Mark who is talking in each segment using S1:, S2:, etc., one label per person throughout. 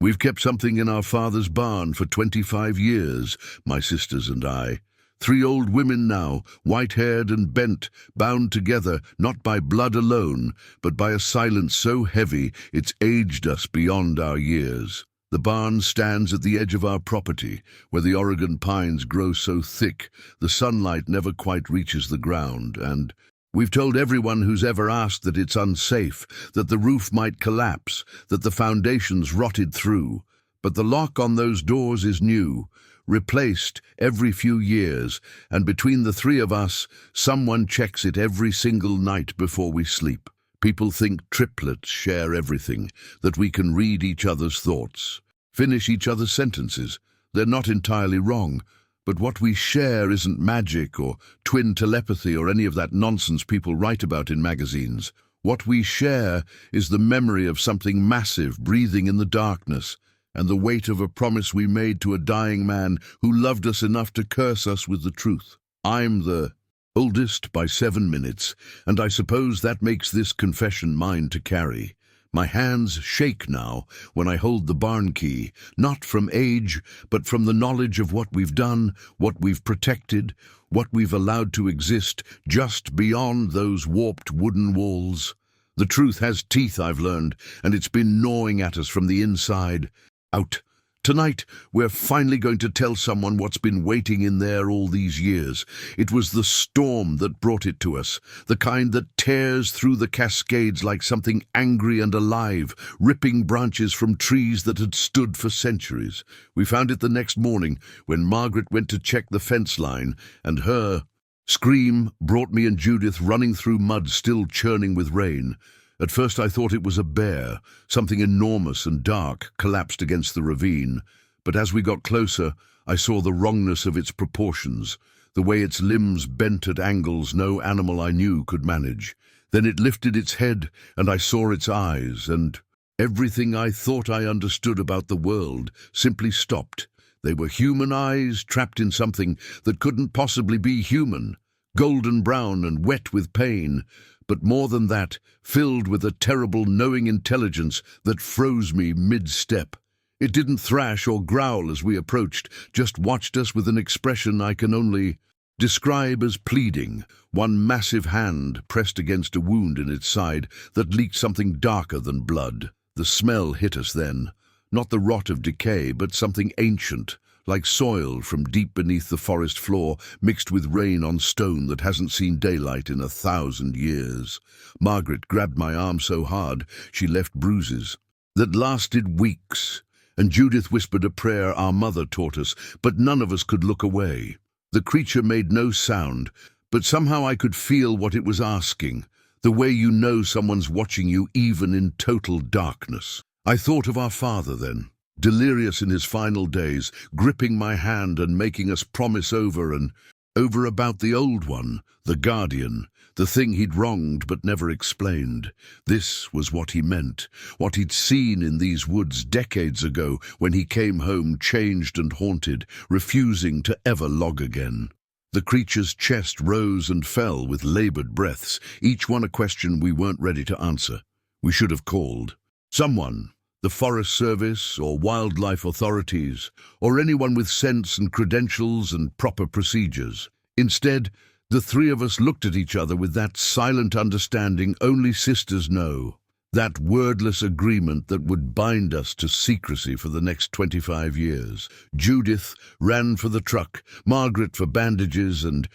S1: We've kept something in our father's barn for 25 years, my sisters and I. 3 old women now, white-haired and bent, bound together not by blood alone, but by a silence so heavy it's aged us beyond our years. The barn stands at the edge of our property, where the Oregon pines grow so thick the sunlight never quite reaches the ground, and we've told everyone who's ever asked that it's unsafe, that the roof might collapse, that the foundation's rotted through. But the lock on those doors is new, replaced every few years, and between the 3 of us, someone checks it every single night before we sleep. People think triplets share everything, that we can read each other's thoughts, finish each other's sentences. They're not entirely wrong, but what we share isn't magic or twin telepathy or any of that nonsense people write about in magazines. What we share is the memory of something massive breathing in the darkness, and the weight of a promise we made to a dying man who loved us enough to curse us with the truth. I'm the oldest by 7 minutes, and I suppose that makes this confession mine to carry. My hands shake now when I hold the barn key, not from age, but from the knowledge of what we've done, what we've protected, what we've allowed to exist just beyond those warped wooden walls. The truth has teeth, I've learned, and it's been gnawing at us from the inside out. Tonight, we're finally going to tell someone what's been waiting in there all these years. It was the storm that brought it to us, the kind that tears through the Cascades like something angry and alive, ripping branches from trees that had stood for centuries. We found it the next morning when Margaret went to check the fence line, and her scream brought me and Judith running through mud still churning with rain. At first I thought it was a bear, something enormous and dark, collapsed against the ravine. But as we got closer, I saw the wrongness of its proportions, the way its limbs bent at angles no animal I knew could manage. Then it lifted its head, and I saw its eyes, and everything I thought I understood about the world simply stopped. They were human eyes trapped in something that couldn't possibly be human, golden brown and wet with pain, but more than that, filled with a terrible knowing intelligence that froze me mid-step. It didn't thrash or growl as we approached, just watched us with an expression I can only describe as pleading, one massive hand pressed against a wound in its side that leaked something darker than blood. The smell hit us then, not the rot of decay, but something ancient, like soil from deep beneath the forest floor, mixed with rain on stone that hasn't seen daylight in 1,000 years. Margaret grabbed my arm so hard she left bruises that lasted weeks, and Judith whispered a prayer our mother taught us, but none of us could look away. The creature made no sound, but somehow I could feel what it was asking, the way you know someone's watching you even in total darkness. I thought of our father then, delirious in his final days, gripping my hand and making us promise over and over about the old one, the guardian, the thing he'd wronged but never explained. This was what he meant, what he'd seen in these woods decades ago when he came home changed and haunted, refusing to ever log again. The creature's chest rose and fell with labored breaths, each one a question we weren't ready to answer. We should have called someone. The Forest Service or wildlife authorities, or anyone with sense and credentials and proper procedures. Instead, the 3 of us looked at each other with that silent understanding only sisters know, that wordless agreement that would bind us to secrecy for the next 25 years. Judith ran for the truck, Margaret for bandages and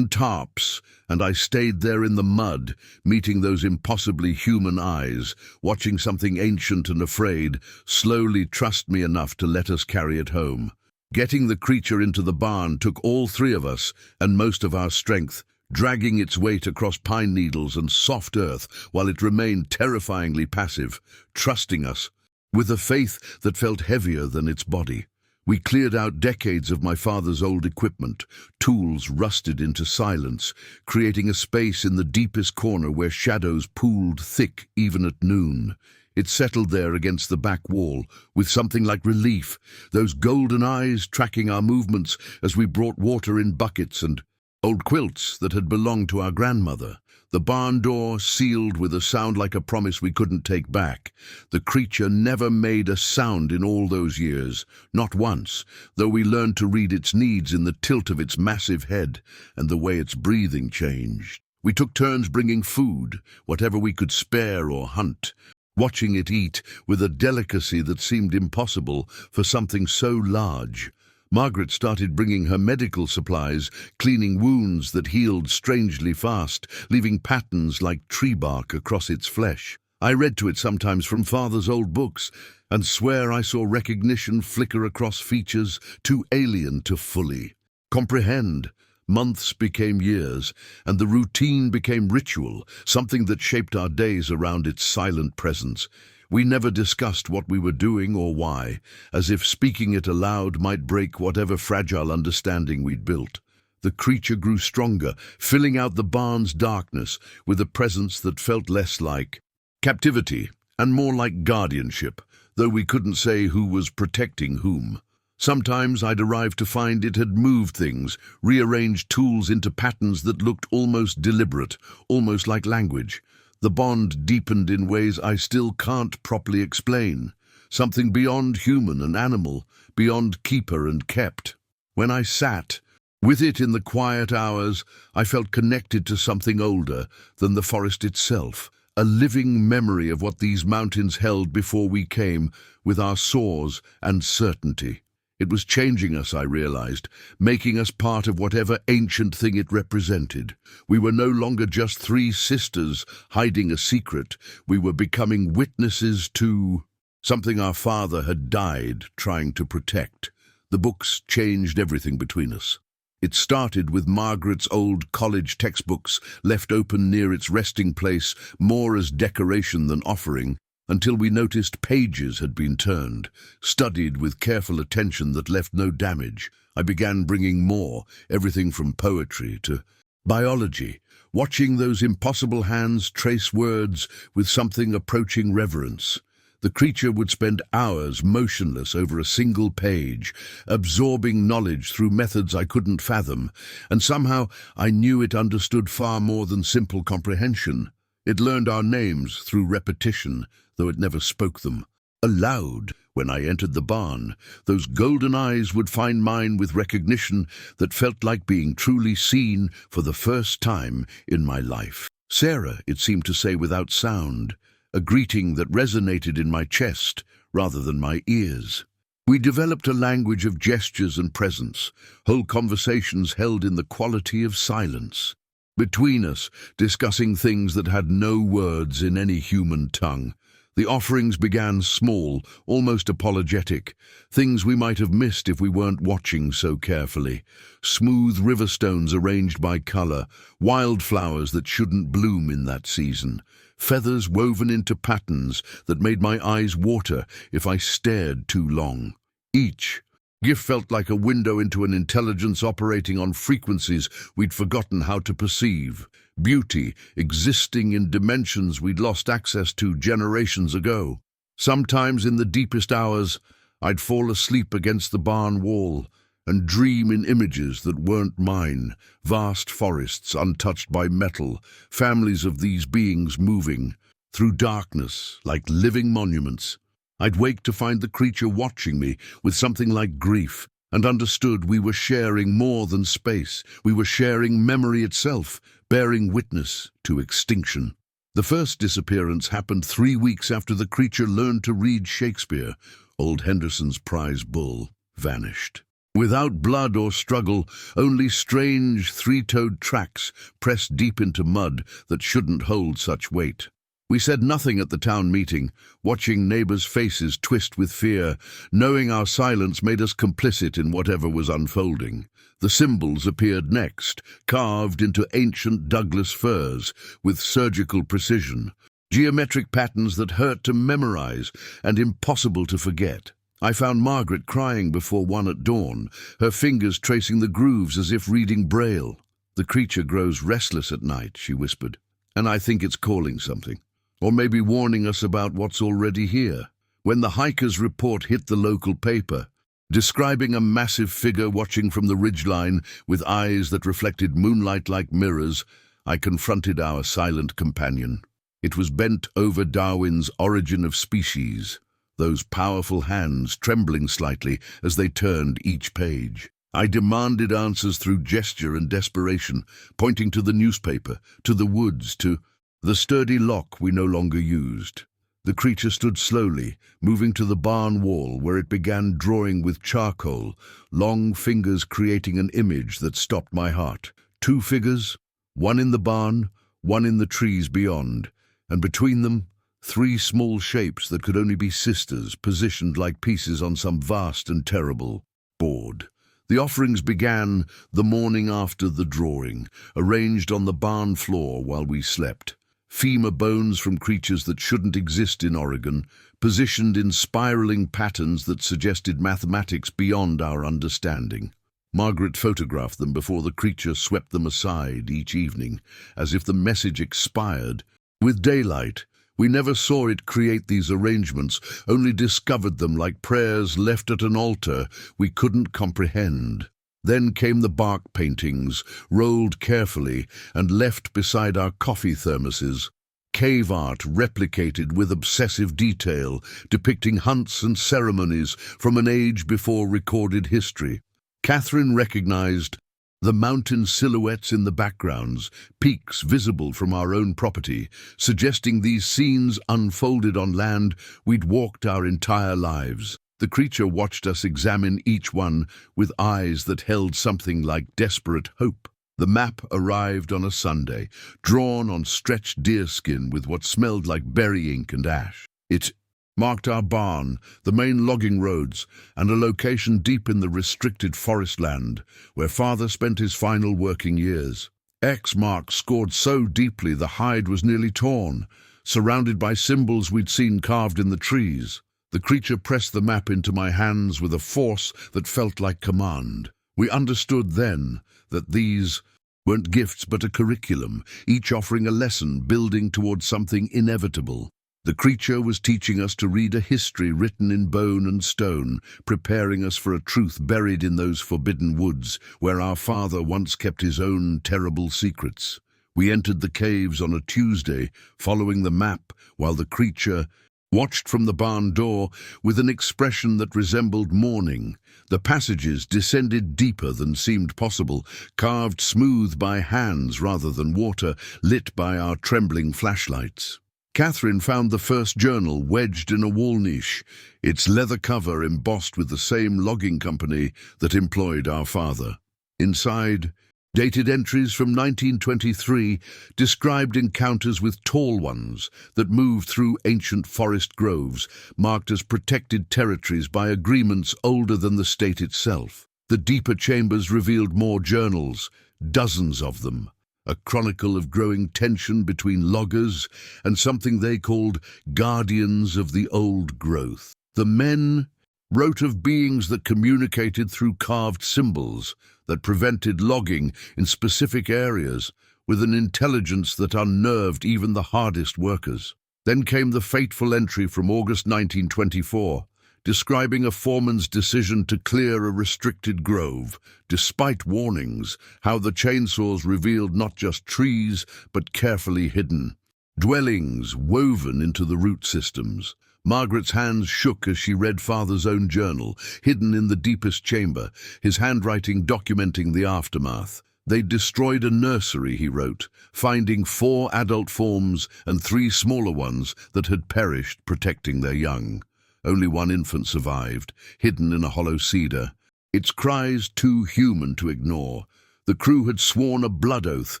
S1: tarps, and I stayed there in the mud, meeting those impossibly human eyes, watching something ancient and afraid slowly trust me enough to let us carry it home. Getting the creature into the barn took all 3 of us and most of our strength, dragging its weight across pine needles and soft earth while it remained terrifyingly passive, trusting us, with a faith that felt heavier than its body. We cleared out decades of my father's old equipment, tools rusted into silence, creating a space in the deepest corner where shadows pooled thick even at noon. It settled there against the back wall, with something like relief, those golden eyes tracking our movements as we brought water in buckets and old quilts that had belonged to our grandmother. The barn door sealed with a sound like a promise we couldn't take back. The creature never made a sound in all those years, not once, though we learned to read its needs in the tilt of its massive head and the way its breathing changed. We took turns bringing food, whatever we could spare or hunt, watching it eat with a delicacy that seemed impossible for something so large. Margaret started bringing her medical supplies, cleaning wounds that healed strangely fast, leaving patterns like tree bark across its flesh. I read to it sometimes from Father's old books, and swear I saw recognition flicker across features too alien to fully comprehend. Months became years, and the routine became ritual, something that shaped our days around its silent presence. We never discussed what we were doing or why, as if speaking it aloud might break whatever fragile understanding we'd built. The creature grew stronger, filling out the barn's darkness with a presence that felt less like captivity and more like guardianship, though we couldn't say who was protecting whom. Sometimes I'd arrive to find it had moved things, rearranged tools into patterns that looked almost deliberate, almost like language. The bond deepened in ways I still can't properly explain, something beyond human and animal, beyond keeper and kept. When I sat with it in the quiet hours, I felt connected to something older than the forest itself, a living memory of what these mountains held before we came, with our saws and certainty. It was changing us, I realized, making us part of whatever ancient thing it represented. We were no longer just three sisters hiding a secret. We were becoming witnesses to something our father had died trying to protect. The books changed everything between us. It started with Margaret's old college textbooks left open near its resting place, more as decoration than offering, until we noticed pages had been turned, studied with careful attention that left no damage. I began bringing more, everything from poetry to biology, watching those impossible hands trace words with something approaching reverence. The creature would spend hours motionless over a single page, absorbing knowledge through methods I couldn't fathom, and somehow I knew it understood far more than simple comprehension. It learned our names through repetition, though it never spoke them. Aloud, when I entered the barn, those golden eyes would find mine with recognition that felt like being truly seen for the first time in my life. Sarah, it seemed to say without sound, a greeting that resonated in my chest rather than my ears. We developed a language of gestures and presence, whole conversations held in the quality of silence. Between us, discussing things that had no words in any human tongue. The offerings began small, almost apologetic, things we might have missed if we weren't watching so carefully. Smooth river stones arranged by color, wildflowers that shouldn't bloom in that season, feathers woven into patterns that made my eyes water if I stared too long. Each gift felt like a window into an intelligence operating on frequencies we'd forgotten how to perceive. Beauty existing in dimensions we'd lost access to generations ago. Sometimes in the deepest hours, I'd fall asleep against the barn wall and dream in images that weren't mine, vast forests untouched by metal, families of these beings moving through darkness like living monuments. I'd wake to find the creature watching me with something like grief, and understood we were sharing more than space. We were sharing memory itself, bearing witness to extinction. The first disappearance happened 3 weeks after the creature learned to read Shakespeare. Old Henderson's prize bull vanished. Without blood or struggle, only strange three-toed tracks pressed deep into mud that shouldn't hold such weight. We said nothing at the town meeting, watching neighbors' faces twist with fear, knowing our silence made us complicit in whatever was unfolding. The symbols appeared next, carved into ancient Douglas firs with surgical precision, geometric patterns that hurt to memorize and impossible to forget. I found Margaret crying before one at dawn, her fingers tracing the grooves as if reading Braille. "The creature grows restless at night," she whispered, "and I think it's calling something. Or maybe warning us about what's already here." When the hiker's report hit the local paper, describing a massive figure watching from the ridgeline with eyes that reflected moonlight like mirrors, I confronted our silent companion. It was bent over Darwin's Origin of Species, those powerful hands trembling slightly as they turned each page. I demanded answers through gesture and desperation, pointing to the newspaper, to the woods, to the sturdy lock we no longer used. The creature stood slowly, moving to the barn wall where it began drawing with charcoal, long fingers creating an image that stopped my heart. 2 figures, one in the barn, one in the trees beyond, and between them, 3 small shapes that could only be sisters, positioned like pieces on some vast and terrible board. The offerings began the morning after the drawing, arranged on the barn floor while we slept. Femur bones from creatures that shouldn't exist in Oregon, positioned in spiraling patterns that suggested mathematics beyond our understanding. Margaret photographed them before the creature swept them aside each evening, as if the message expired. With daylight, we never saw it create these arrangements, only discovered them like prayers left at an altar we couldn't comprehend. Then came the bark paintings, rolled carefully and left beside our coffee thermoses. Cave art replicated with obsessive detail, depicting hunts and ceremonies from an age before recorded history. Catherine recognized the mountain silhouettes in the backgrounds, peaks visible from our own property, suggesting these scenes unfolded on land we'd walked our entire lives. The creature watched us examine each one with eyes that held something like desperate hope. The map arrived on a Sunday, drawn on stretched deerskin with what smelled like berry ink and ash. It marked our barn, the main logging roads, and a location deep in the restricted forest land where Father spent his final working years. X marks scored so deeply the hide was nearly torn, surrounded by symbols we'd seen carved in the trees. The creature pressed the map into my hands with a force that felt like command. We understood then that these weren't gifts but a curriculum, each offering a lesson, building towards something inevitable. The creature was teaching us to read a history written in bone and stone, preparing us for a truth buried in those forbidden woods where our father once kept his own terrible secrets. We entered the caves on a Tuesday, following the map, while the creature watched from the barn door with an expression that resembled mourning. The passages descended deeper than seemed possible, carved smooth by hands rather than water, lit by our trembling flashlights. Catherine found the first journal wedged in a wall niche, its leather cover embossed with the same logging company that employed our father. Inside, dated entries from 1923 described encounters with tall ones that moved through ancient forest groves, marked as protected territories by agreements older than the state itself. The deeper chambers revealed more journals, dozens of them, a chronicle of growing tension between loggers and something they called guardians of the old growth. The men wrote of beings that communicated through carved symbols that prevented logging in specific areas with an intelligence that unnerved even the hardest workers. Then came the fateful entry from August 1924, describing a foreman's decision to clear a restricted grove, despite warnings, how the chainsaws revealed not just trees, but carefully hidden dwellings woven into the root systems. Margaret's hands shook as she read Father's own journal, hidden in the deepest chamber, his handwriting documenting the aftermath. They'd destroyed a nursery, he wrote, finding 4 adult forms and 3 smaller ones that had perished protecting their young. Only 1 infant survived, hidden in a hollow cedar, its cries too human to ignore. The crew had sworn a blood oath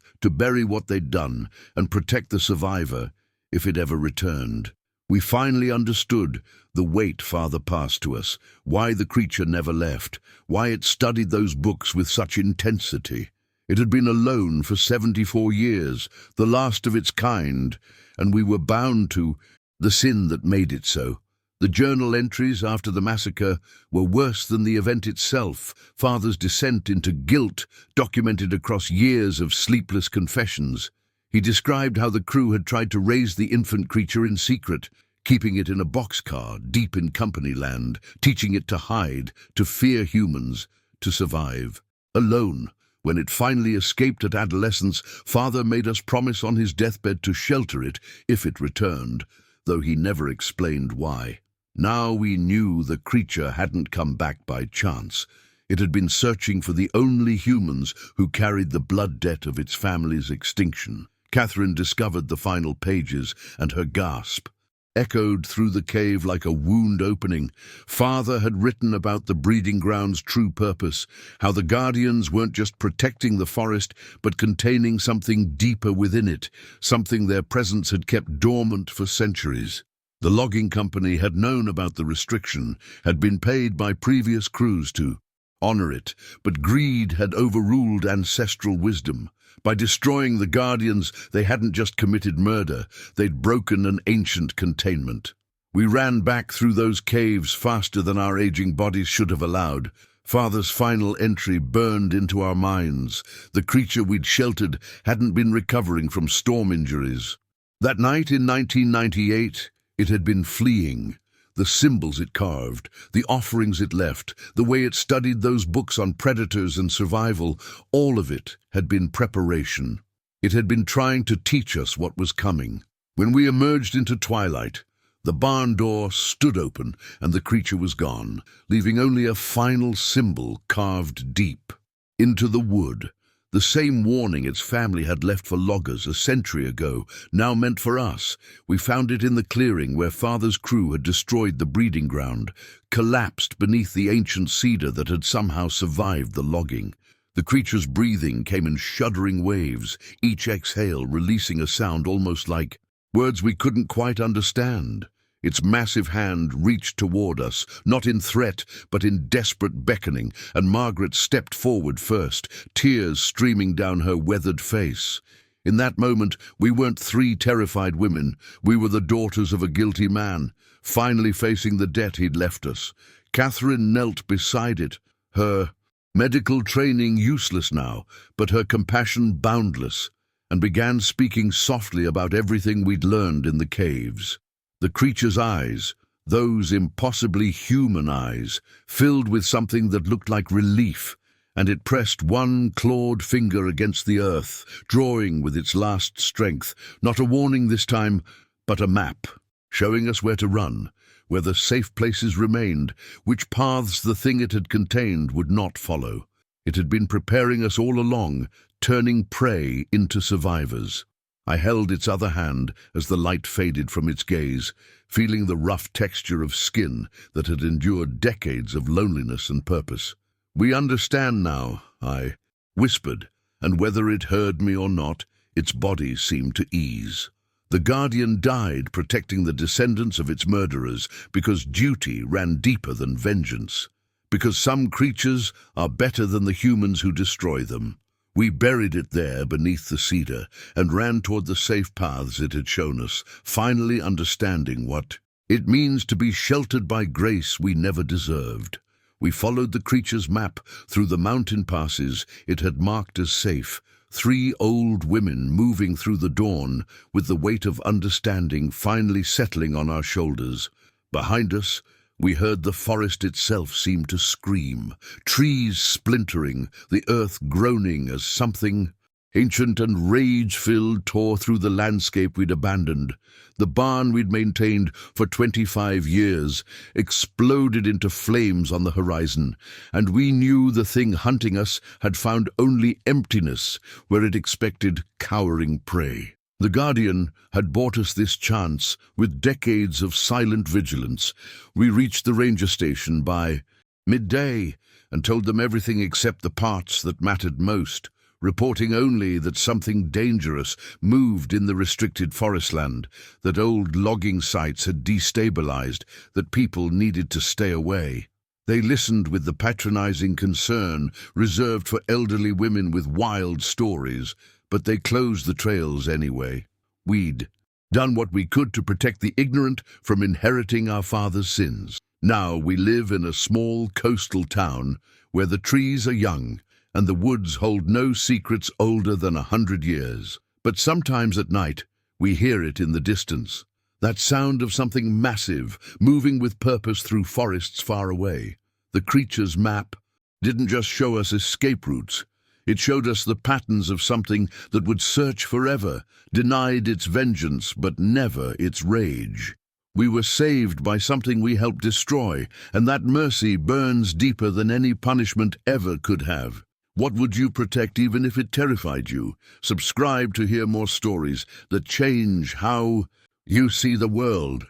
S1: to bury what they'd done and protect the survivor if it ever returned. We finally understood the weight Father passed to us, why the creature never left, why it studied those books with such intensity. It had been alone for 74 years, the last of its kind, and we were bound to the sin that made it so. The journal entries after the massacre were worse than the event itself. Father's descent into guilt, documented across years of sleepless confessions. He described how the crew had tried to raise the infant creature in secret, keeping it in a boxcar deep in company land, teaching it to hide, to fear humans, to survive. Alone, When it finally escaped at adolescence, Father made us promise on his deathbed to shelter it if it returned, though he never explained why. Now we knew the creature hadn't come back by chance. It had been searching for the only humans who carried the blood debt of its family's extinction. Catherine discovered the final pages, and her gasp echoed through the cave like a wound opening. Father had written about the breeding ground's true purpose, how the Guardians weren't just protecting the forest, but containing something deeper within it, something their presence had kept dormant for centuries. The logging company had known about the restriction, had been paid by previous crews to honor it, but greed had overruled ancestral wisdom. By destroying the Guardians, they hadn't just committed murder, they'd broken an ancient containment. We ran back through those caves faster than our aging bodies should have allowed. Father's final entry burned into our minds. The creature we'd sheltered hadn't been recovering from storm injuries. That night in 1998, it had been fleeing. The symbols it carved, the offerings it left, the way it studied those books on predators and survival, all of it had been preparation. It had been trying to teach us what was coming. When we emerged into twilight, the barn door stood open and the creature was gone, leaving only a final symbol carved deep into the wood. The same warning its family had left for loggers a century ago, now meant for us. We found it in the clearing where Father's crew had destroyed the breeding ground, collapsed beneath the ancient cedar that had somehow survived the logging. The creature's breathing came in shuddering waves, each exhale releasing a sound almost like words we couldn't quite understand. Its massive hand reached toward us, not in threat, but in desperate beckoning, and Margaret stepped forward first, tears streaming down her weathered face. In that moment, we weren't three terrified women. We were the daughters of a guilty man, finally facing the debt he'd left us. Catherine knelt beside it, her medical training useless now, but her compassion boundless, and began speaking softly about everything we'd learned in the caves. The creature's eyes, those impossibly human eyes, filled with something that looked like relief, and it pressed one clawed finger against the earth, drawing with its last strength, not a warning this time, but a map, showing us where to run, where the safe places remained, which paths the thing it had contained would not follow. It had been preparing us all along, turning prey into survivors. I held its other hand as the light faded from its gaze, feeling the rough texture of skin that had endured decades of loneliness and purpose. "We understand now," I whispered, and whether it heard me or not, its body seemed to ease. The Guardian died protecting the descendants of its murderers because duty ran deeper than vengeance, because some creatures are better than the humans who destroy them. We buried it there beneath the cedar and ran toward the safe paths it had shown us, finally understanding what it means to be sheltered by grace we never deserved. We followed the creature's map through the mountain passes it had marked as safe, three old women moving through the dawn, with the weight of understanding finally settling on our shoulders. Behind us, we heard the forest itself seem to scream, trees splintering, the earth groaning as something ancient and rage-filled tore through the landscape we'd abandoned. The barn we'd maintained for 25 years exploded into flames on the horizon, and we knew the thing hunting us had found only emptiness where it expected cowering prey. The Guardian had bought us this chance with decades of silent vigilance. We reached the ranger station by midday and told them everything except the parts that mattered most, reporting only that something dangerous moved in the restricted forest land, that old logging sites had destabilized, that people needed to stay away. They listened with the patronizing concern reserved for elderly women with wild stories, but they closed the trails anyway. We'd done what we could to protect the ignorant from inheriting our father's sins. Now we live in a small coastal town where the trees are young and the woods hold no secrets older than 100 years. But sometimes at night, we hear it in the distance, that sound of something massive moving with purpose through forests far away. The creature's map didn't just show us escape routes. It showed us the patterns of something that would search forever, denied its vengeance but never its rage. We were saved by something we helped destroy, and that mercy burns deeper than any punishment ever could have. What would you protect even if it terrified you? Subscribe to hear more stories that change how you see the world.